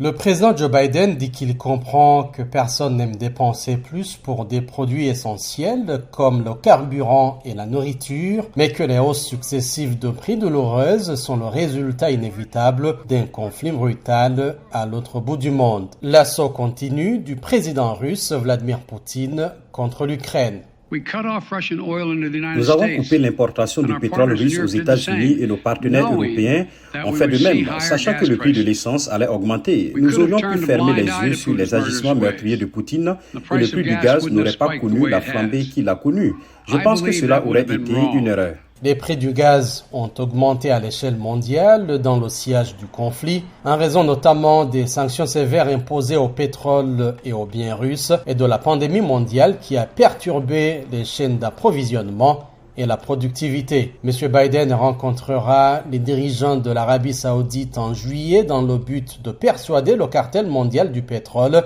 Le président Joe Biden dit qu'il comprend que personne n'aime dépenser plus pour des produits essentiels comme le carburant et la nourriture, mais que les hausses successives de prix douloureuses sont le résultat inévitable d'un conflit brutal à l'autre bout du monde. L'assaut continue du président russe Vladimir Poutine contre l'Ukraine. Nous avons coupé l'importation du pétrole russe aux États-Unis et nos partenaires européens ont fait de même, sachant que le prix de l'essence allait augmenter. Nous aurions pu fermer les yeux sur les agissements meurtriers de Poutine et le prix du gaz n'aurait pas connu la flambée qu'il a connue. Je pense que cela aurait été une erreur. Les prix du gaz ont augmenté à l'échelle mondiale dans le sillage du conflit, en raison notamment des sanctions sévères imposées au pétrole et aux biens russes et de la pandémie mondiale qui a perturbé les chaînes d'approvisionnement et la productivité. M. Biden rencontrera les dirigeants de l'Arabie saoudite en juillet dans le but de persuader le cartel mondial du pétrole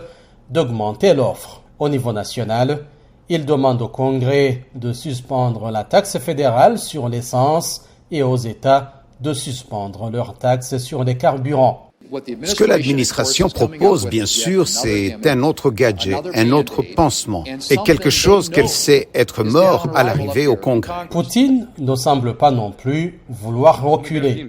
d'augmenter l'offre. Au niveau national, il demande au Congrès de suspendre la taxe fédérale sur l'essence et aux États de suspendre leur taxe sur les carburants. Ce que l'administration propose, bien sûr, c'est un autre gadget, un autre pansement, et quelque chose qu'elle sait être mort à l'arrivée au Congrès. Poutine ne semble pas non plus vouloir reculer.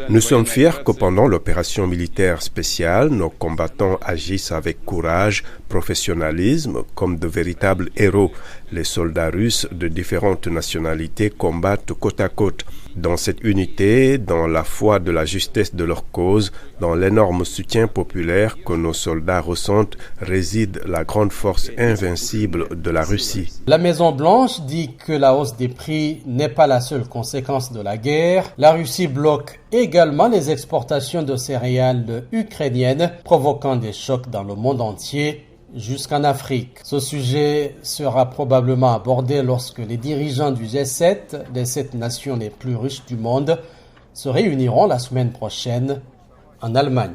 Nous sommes fiers que pendant l'opération militaire spéciale, nos combattants agissent avec courage, professionnalisme, comme de véritables héros. Les soldats russes de différentes nationalités combattent côte à côte. Dans cette unité, dans la foi de la justesse de leur cause, dans l'énorme soutien populaire que nos soldats ressentent, réside la grande force invincible de la Russie. La Maison-Blanche dit que la hausse des prix n'est pas la seule conséquence de la guerre. La Russie bloque également les exportations de céréales ukrainiennes, provoquant des chocs dans le monde entier, jusqu'en Afrique. Ce sujet sera probablement abordé lorsque les dirigeants du G7, les 7 nations les plus riches du monde, se réuniront la semaine prochaine en Allemagne.